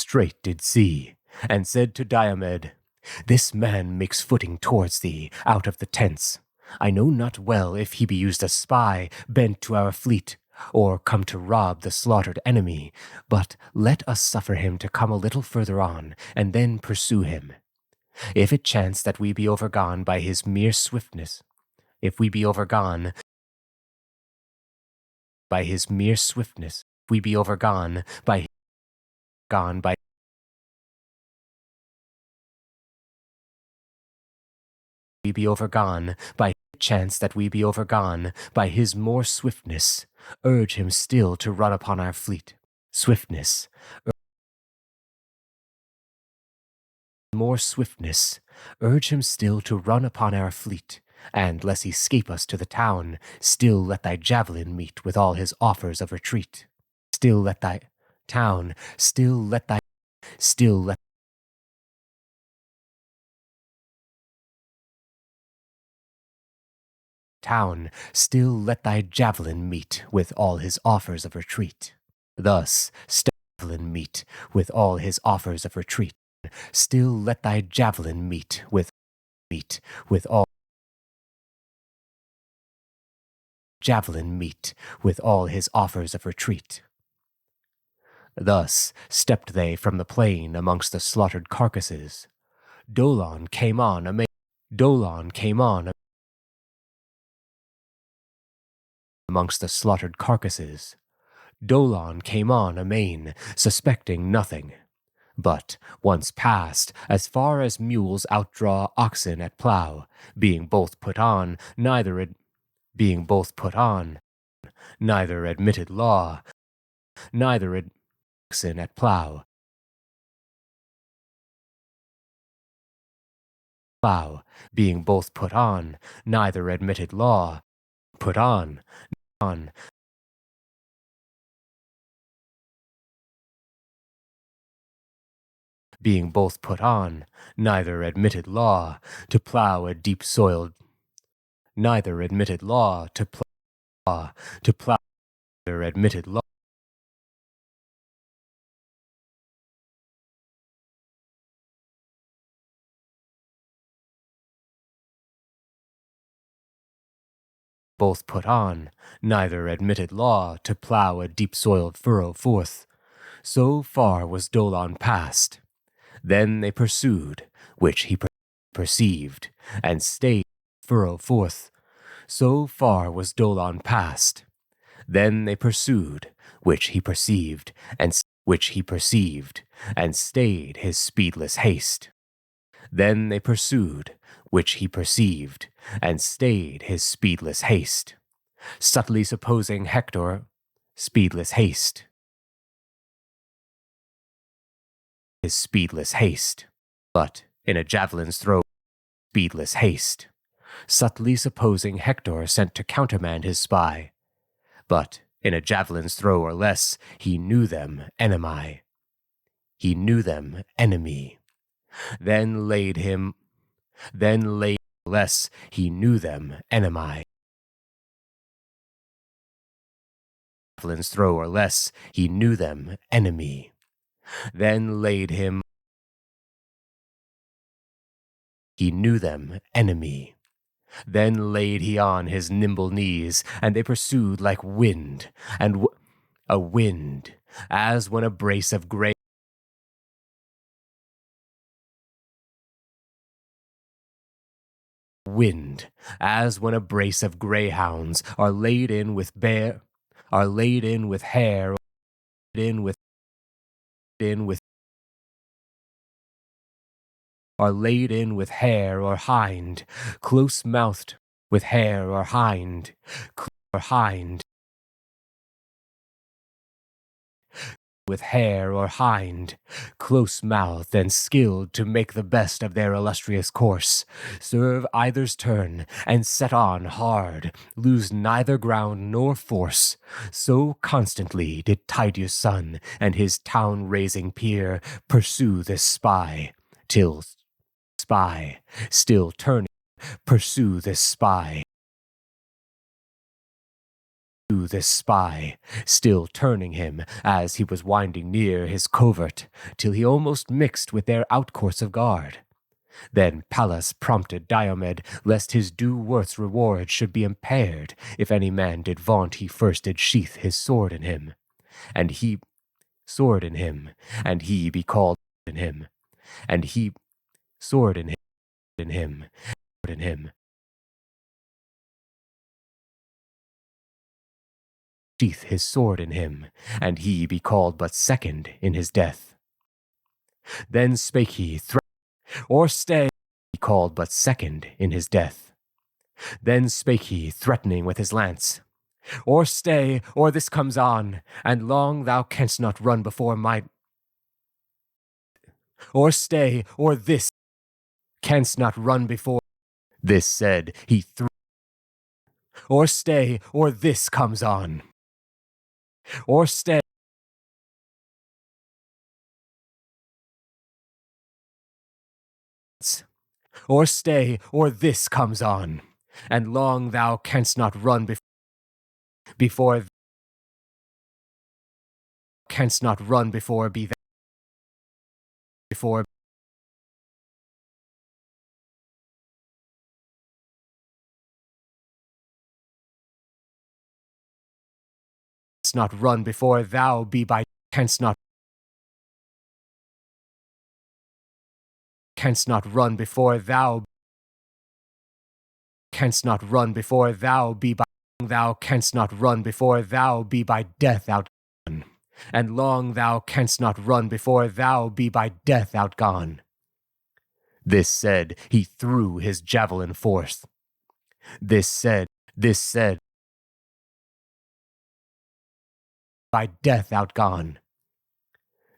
straight did see, and said to Diomed, This man makes footing towards thee out of the tents. I know not well if he be used as spy, bent to our fleet, or come to rob the slaughtered enemy, but let us suffer him to come a little further on, and then pursue him. If it chance that we be overgone by his mere swiftness, if we be overgone by his mere swiftness, we be overgone by we be overgone by chance that we be overgone by his more swiftness, urge him still to run upon our fleet. Swiftness, more swiftness, urge him still to run upon our fleet, and lest he scape us to the town, still let thy javelin meet with all his offers of retreat. Still let thy town, still let town, still let thy javelin meet with all his offers of retreat. Thus, javelin meet with all his offers of retreat. Still let thy javelin meet with all javelin meet with all his offers of retreat. Thus stepped they from the plain amongst the slaughtered carcasses. Dolon came on amongst the slaughtered carcasses. Dolon came on amain, suspecting nothing. But, once past, as far as mules outdraw oxen at plough, being both put on, neither admitted law, oxen at plough, being both put on, neither admitted law, put on, being both put on, neither admitted law, to plough a deep-soiled, neither admitted law, to plough, neither admitted law, both put on, neither admitted law, to plough a deep-soiled furrow forth. So far was Dolon past. Then they pursued, which he perceived, and stayed furrow forth. So far was Dolon past. Then they pursued, which he perceived, and stayed his speedless haste. Then they pursued, which he perceived, and stayed his speedless haste. Subtly supposing Hector, speedless haste. His speedless haste, but in a javelin's throw, speedless haste. Subtly supposing Hector sent to countermand his spy, but in a javelin's throw or less, he knew them enemy. He knew them enemy. Then laid less, he knew them enemy. Javelin's throw or less, he knew them enemy. Then laid him, he knew them enemy. Then laid he on his nimble knees, and they pursued like wind, and a wind, as when a brace of grey wind, as when a brace of greyhounds are laid in with hair, are laid in with hare or hind, close-mouthed with hare or hind, with hare or hind, close-mouthed and skilled to make the best of their illustrious course, serve either's turn, and set on hard, lose neither ground nor force. So constantly did Tydeus' son and his town-raising peer pursue this spy, till still turning, pursue this spy, this spy, still turning him as he was winding near his covert, till he almost mixed with their outcourse of guard. Then Pallas prompted Diomed, lest his due worth's reward should be impaired, if any man did vaunt he first did sheath his sword in him, and he be called in him, and he sword in him, sheath his sword in him, and he be called but second in his death. Then spake he, or stay, he called but second in his death. Then spake he, threatening with his lance, or stay, or this comes on, and long thou canst not run before my... Or stay, or this canst not run before... This said, he threw... Or stay, or this comes on. Or stay... Or stay, or this comes on, and long thou canst not run before canst not run before be that before canst not run before thou be by canst not run before thou canst not run before thou be by thou canst not run before thou be by death outgone, and long thou canst not run before thou be by death outgone. This said, he threw his javelin forth. This said, by death outgone.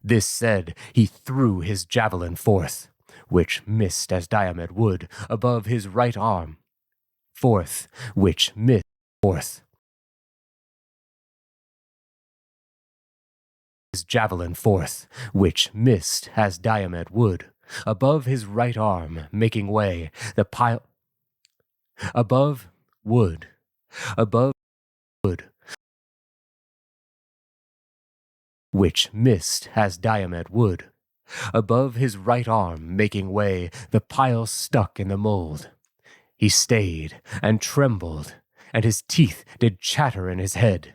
This said, he threw his javelin forth, which missed as Diomed would above his right arm. Forth, which missed forth. His javelin forth, which missed as Diomed would above his right arm, making way the pile above wood, which missed as Diomed would above his right arm, making way the pile stuck in the mold. He stayed and trembled, and his teeth did chatter in his head.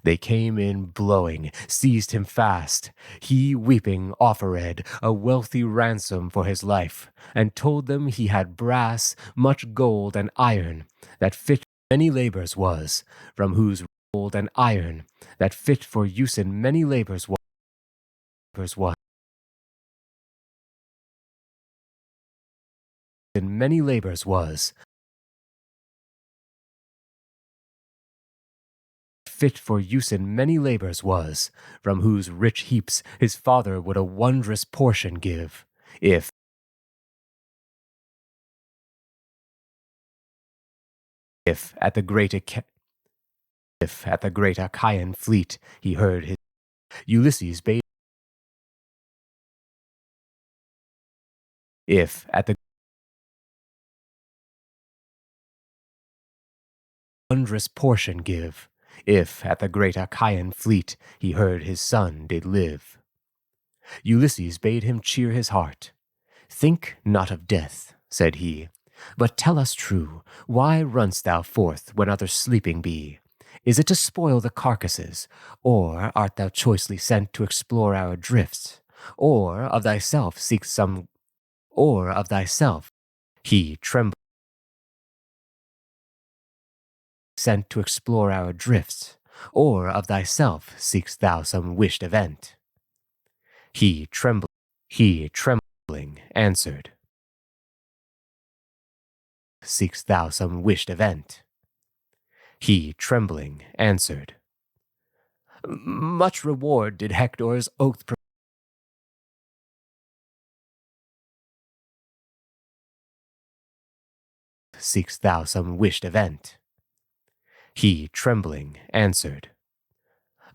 They came in blowing, seized him fast. He, weeping, offered a wealthy ransom for his life, and told them he had brass, much gold and iron, that fit many labors was, from whose gold and iron, that fit for use in many labors was. In many labors was, fit for use in many labors was, from whose rich heaps his father would a wondrous portion give, if at the great Achaean fleet he heard his Ulysses bade, if at the wondrous portion give, if at the great Achaean fleet he heard his son did live. Ulysses bade him cheer his heart. Think not of death, said he, but tell us true, why runn'st thou forth when others sleeping be? Is it to spoil the carcasses, or art thou choicely sent to explore our drifts, or of thyself seek some, or of thyself? He trembled. Sent to explore our drifts, or of thyself seekst thou some wished event? He trembling answered, seekst thou some wished event? He trembling answered, much reward did Hector's oath seekst thou some wished event? He, trembling, answered,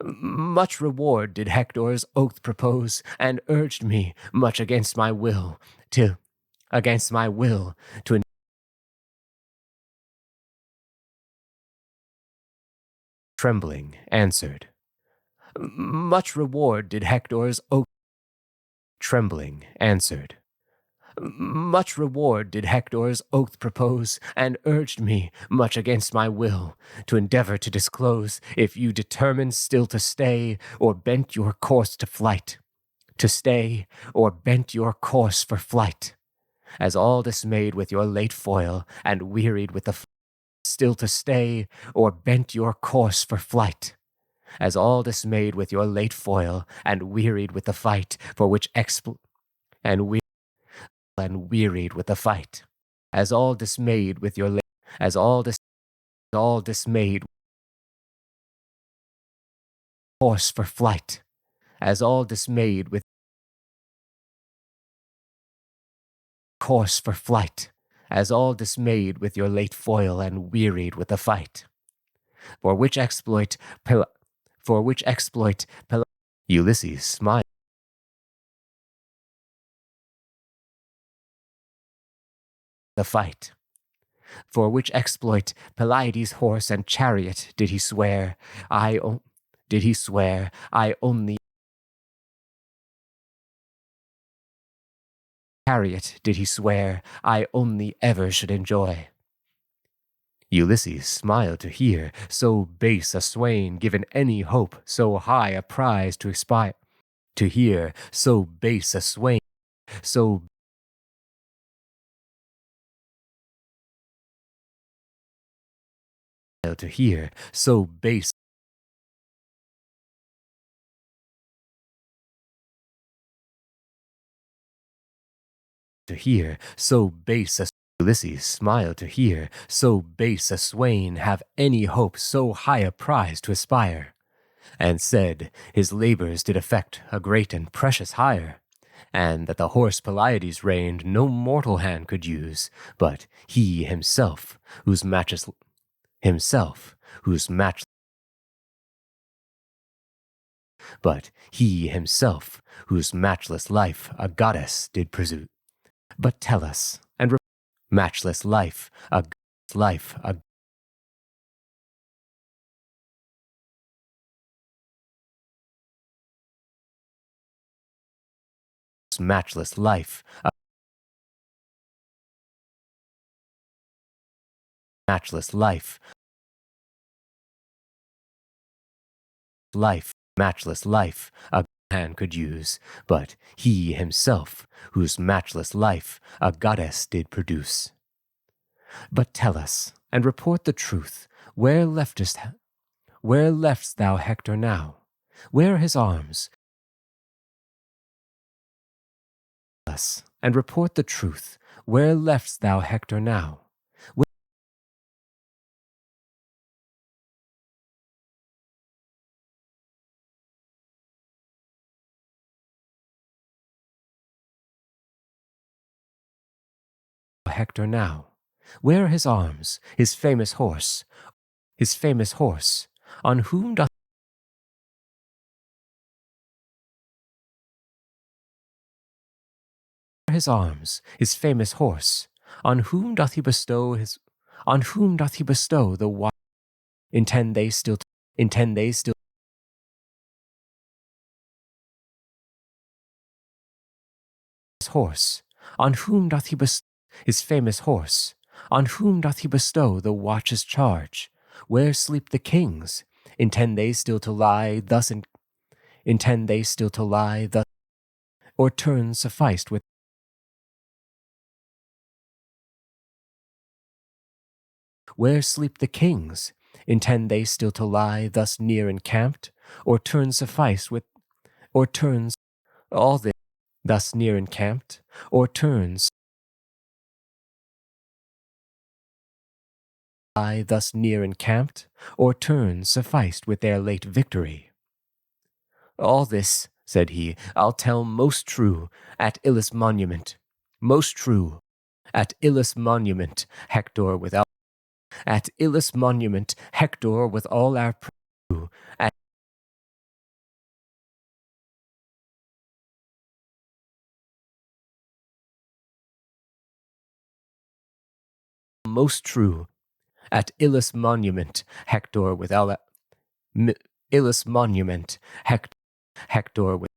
much reward did Hector's oath propose, and urged me, much against my will, to trembling, answered, Much reward did Hector's oath. Trembling, answered, Much reward did Hector's oath propose, and urged me, much against my will, to endeavor to disclose, if you determined still to stay, or bent your course to flight. To stay, or bent your course for flight. As all dismayed with your late foil, and wearied with the still to stay, or bent your course for flight. As all dismayed with your late foil, and wearied with the fight, for which and wearied with the fight. As all dismayed with your as all dismayed course for flight. As all dismayed with course for flight. As all dismayed with your late foil, and wearied with the fight. For which exploit Ulysses smiled. The fight. For which exploit Pelides' horse and chariot did he swear, I only chariot did he swear I only ever should enjoy. Ulysses smiled to hear so base a swain given any hope, so high a prize to aspire. To hear so base a swain, so to hear so base to hear so base a Ulysses smiled to hear so base a swain have any hope, so high a prize to aspire, and said his labors did effect a great and precious hire, and that the horse Pelides reigned no mortal hand could use, but he himself, whose matchless life a goddess did pursue. But tell us, and matchless life, a matchless life, matchless life, matchless life, a hand could use, but he himself, whose matchless life a goddess did produce. But tell us, and report the truth, where leftst thou Hector now? Where are his arms? Us, and report the truth, where leftst thou Hector now? Hector now? Where are his arms, his famous horse, on whom doth his arms, his famous horse, on whom doth he bestow the watch? Intend they still his horse, on whom doth he bestow his famous horse, on whom doth he bestow the watch's charge? Where sleep the kings? Intend they still to lie thus, or turn sufficed with? Where sleep the kings? Intend they still to lie thus near encamped, or turn sufficed with? Or turns all this thus near encamped, or turns lie thus near encamped, or turns sufficed with their late victory? All this, said he, I'll tell most true at Ilus monument, most true at Ilus monument, Hector without. At Ilus monument, Hector with all our at most true. At Ilus monument, Hector with all Illis monument, Hector with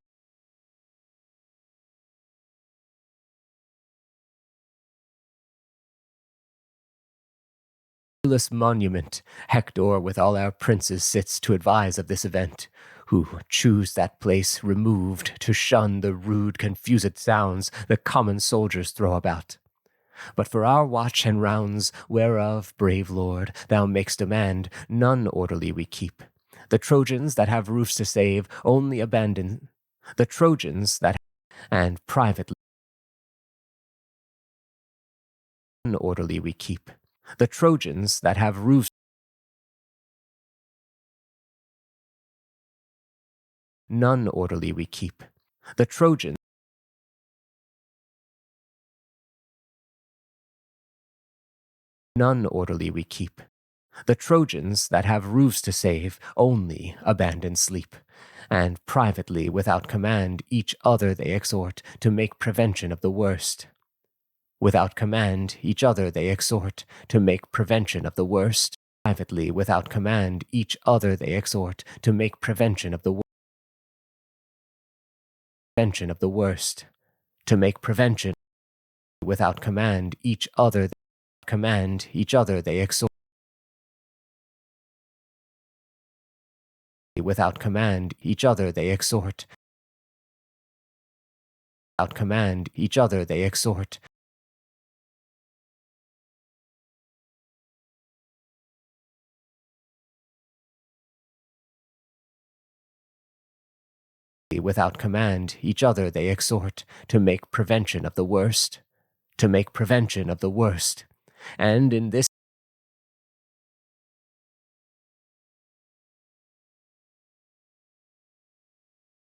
Illis monument, Hector with all our princes sits to advise of this event, who choose that place removed to shun the rude confused sounds the common soldiers throw about. But for our watch and rounds, whereof, brave lord, thou makest demand, none orderly we keep. The Trojans that have roofs to save only abandon. The Trojans that and privately orderly we keep. The Trojans that have roofs none orderly we keep. The Trojans none orderly we keep. The Trojans that have roofs to save only abandon sleep, and privately without command each other they exhort to make prevention of the worst. Without command each other they exhort to make prevention of the worst. Privately without command each other they exhort to make prevention of the worst. To make prevention without command each other they exhort. Without command each other they exhort. Without command each other they exhort. Without command each other they exhort to make prevention of the worst. To make prevention of the worst. And in this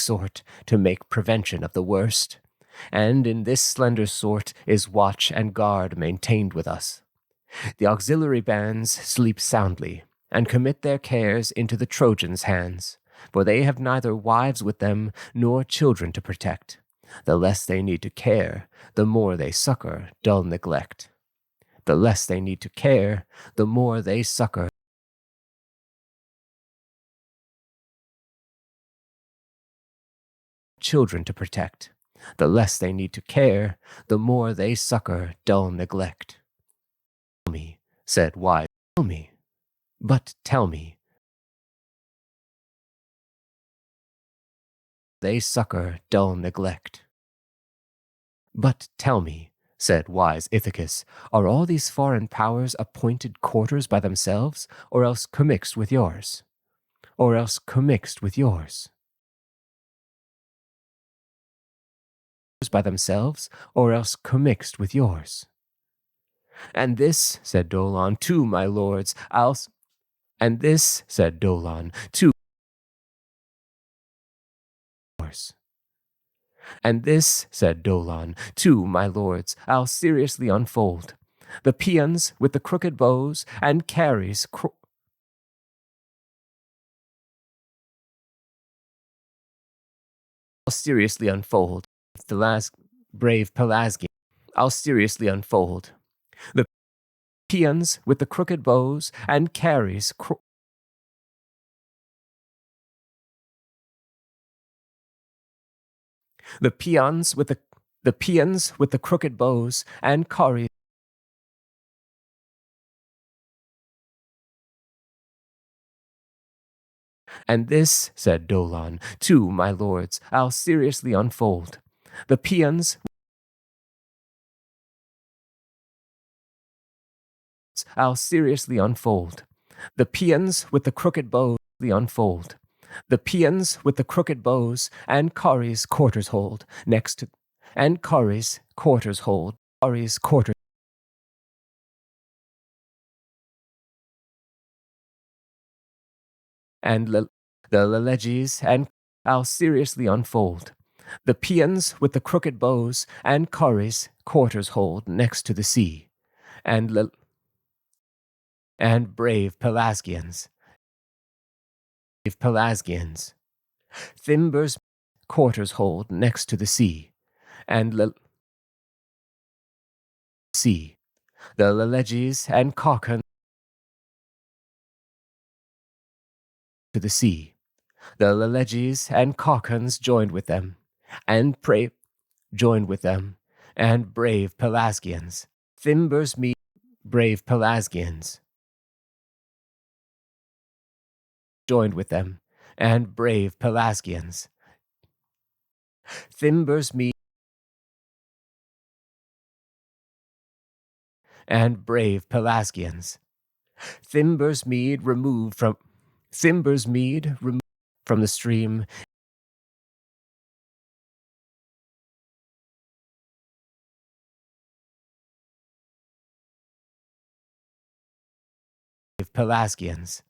sort to make prevention of the worst, and in this slender sort is watch and guard maintained with us. The auxiliary bands sleep soundly, and commit their cares into the Trojans' hands, for they have neither wives with them nor children to protect. The less they need to care, the more they succor dull neglect. The less they need to care, the more they succor children to protect. The less they need to care, the more they succor dull neglect. Tell me, said wise, tell me, but tell me. They succor dull neglect. But tell me, said wise Ithacus, are all these foreign powers appointed quarters by themselves, or else commixed with yours? Or else commixed with yours? By themselves, or else commixed with yours? And this, said Dolon, too, my lords, and this, said Dolon, too, yours. And this, said Dolon, too, my lords, I'll seriously unfold. The peons with the crooked bows and carries I'll seriously unfold. The last brave Pelasgian, I'll seriously unfold. The peons with the crooked bows and carries the peons with the crooked bows and carries And this, said Dolon, too, my lords, I'll seriously unfold. The peons I'll seriously unfold. The peons with the crooked bows unfold. The peons with the crooked bows and Kari's quarters hold next to and Kari's quarters hold. Kari's quarters and the Lelegis and I'll seriously unfold. The peons with the crooked bows and Kari's quarters hold next to the sea, and brave Pelasgians. Thimber's quarters hold next to the sea, and the Lelegis and Caucan to the sea. The Leleges and Caucons joined with them, and brave Pelasgians. Thimbers meet brave Pelasgians. Joined with them, and brave Pelasgians. Thimbers meet and brave Pelasgians. Thimbers Mead removed from the stream. Pelasgians.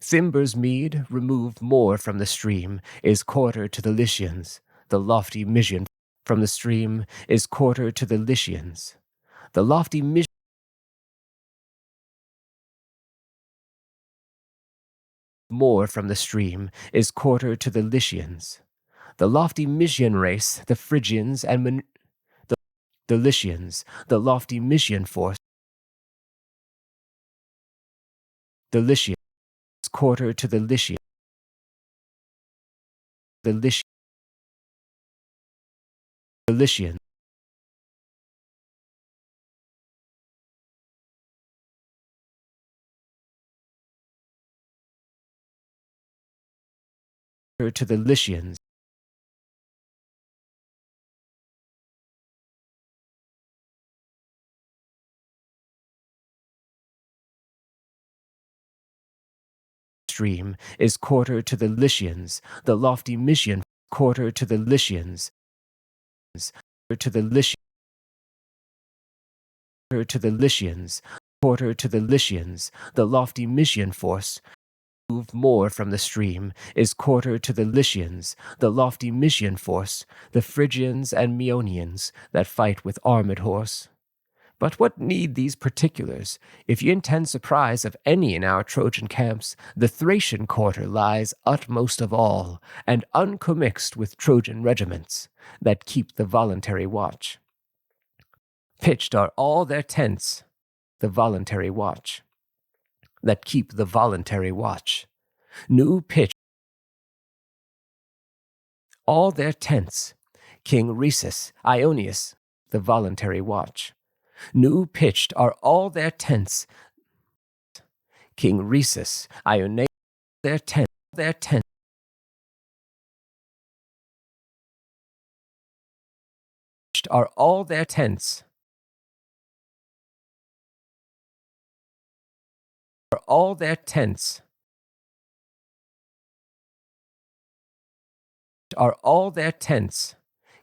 Thimbers Mead, removed more from the stream, is quarter to the Lycians. The lofty Mysian from the stream is quarter to the Lycians. The lofty Mysian more from the stream is quarter to the Lycians. The lofty Mysian race, the Phrygians and the Lycians, the lofty Mysian force, the Lycians, quarter to the Lycians. The Lycians. To the Lycians. Stream is quarter to the Lycians, the lofty Mysian quarter to the Lycians, to the Lycians, to the Lycians, quarter to the Lycians, the lofty Mysian force. Moved more from the stream is quarter to the Lycians, the lofty Mysian force, the Phrygians and Meonians that fight with armed horse. But what need these particulars? If you intend surprise of any in our Trojan camps, the Thracian quarter lies utmost of all, and uncommixed with Trojan regiments that keep the voluntary watch. Pitched are all their tents, the voluntary watch, that keep the voluntary watch. New pitch all their tents, King Rhesus, Ionius, the voluntary watch. New pitched are all their tents, King Rhesus, Ionius, their tents, are all their tents, are all their tents, are all their tents,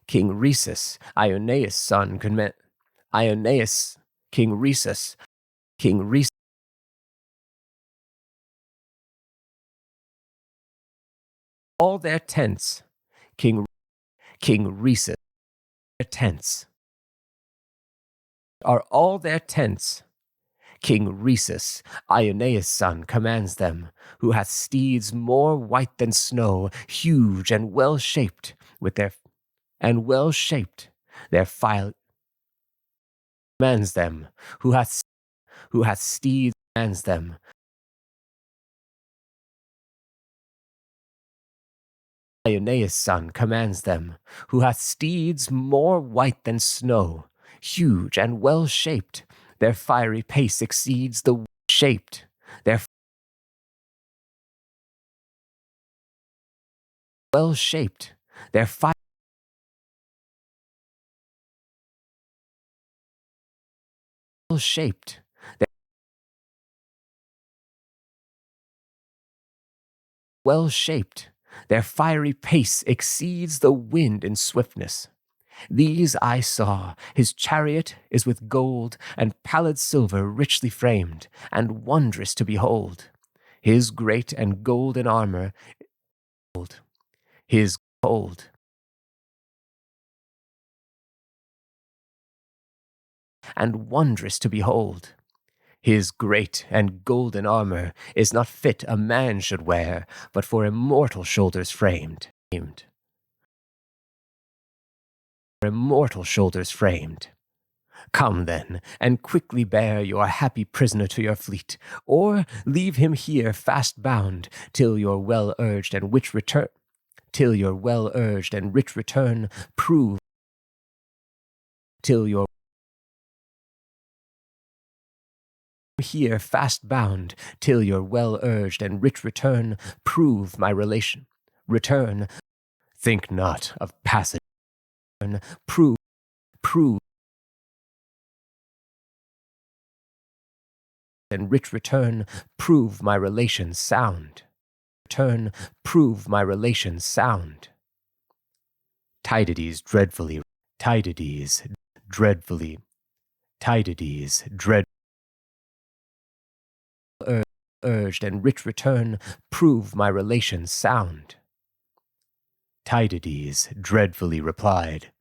King Rhesus, Ioneus' son, Ioneus, King Rhesus, all their tents, King Rhesus, their tents, are all their tents, King Rhesus, Ioneus' son, commands them, who hath steeds more white than snow, huge and well-shaped, their file commands them, who hath steeds commands them, Ioneus' son commands them, who hath steeds more white than snow, huge and well-shaped, their fiery pace exceeds the shaped, their well-shaped, their fire well-shaped, their well-shaped, their fiery pace exceeds the wind in swiftness. These I saw, his chariot is with gold and pallid silver richly framed, and wondrous to behold. His great and golden armor, his gold, and wondrous to behold. His great and golden armor is not fit a man should wear, but for immortal shoulders framed. Immortal shoulders framed. Come then, and quickly bear your happy prisoner to your fleet, or leave him here fast bound, till your well-urged and rich return prove till your here fast bound, till your well-urged and rich return prove my relation. Return, think not of passage. Prove and rich return prove my relations sound. Return prove my relations sound. Tydides dreadfully urged and rich return prove my relations sound. Tydides dreadfully replied,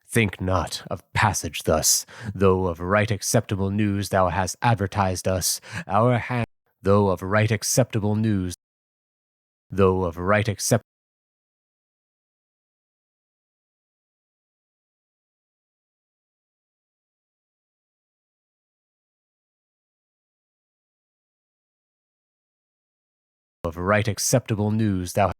Think not of passage thus, though of right acceptable news thou hast advertised us, our hand, though of right acceptable news, thou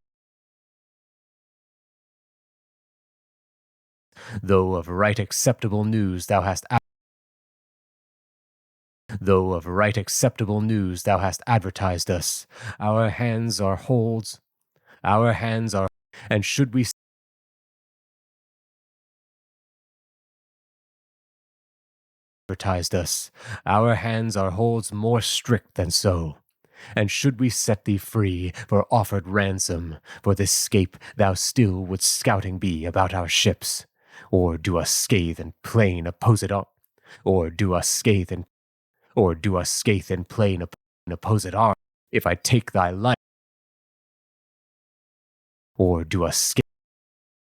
though of right acceptable news thou hast advertised us, our hands are holds, and should we advertised us, our hands are holds more strict than so. And should we set thee free for offered ransom, for this scape thou still wouldst scouting be about our ships, or do us scathe and plain opposite arm, or do us scathe and plain opposite arm, if I take thy life, or do us scathe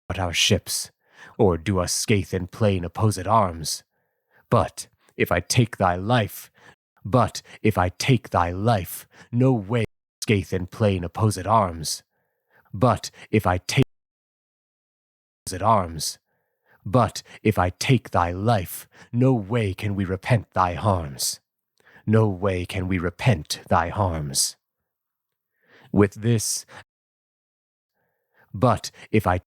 about our ships, or do us scathe and plain opposite arms. But if I take thy life, no way scathe and plain opposite arms. But if I take thy life, no way can we repent thy harms. With this, but if I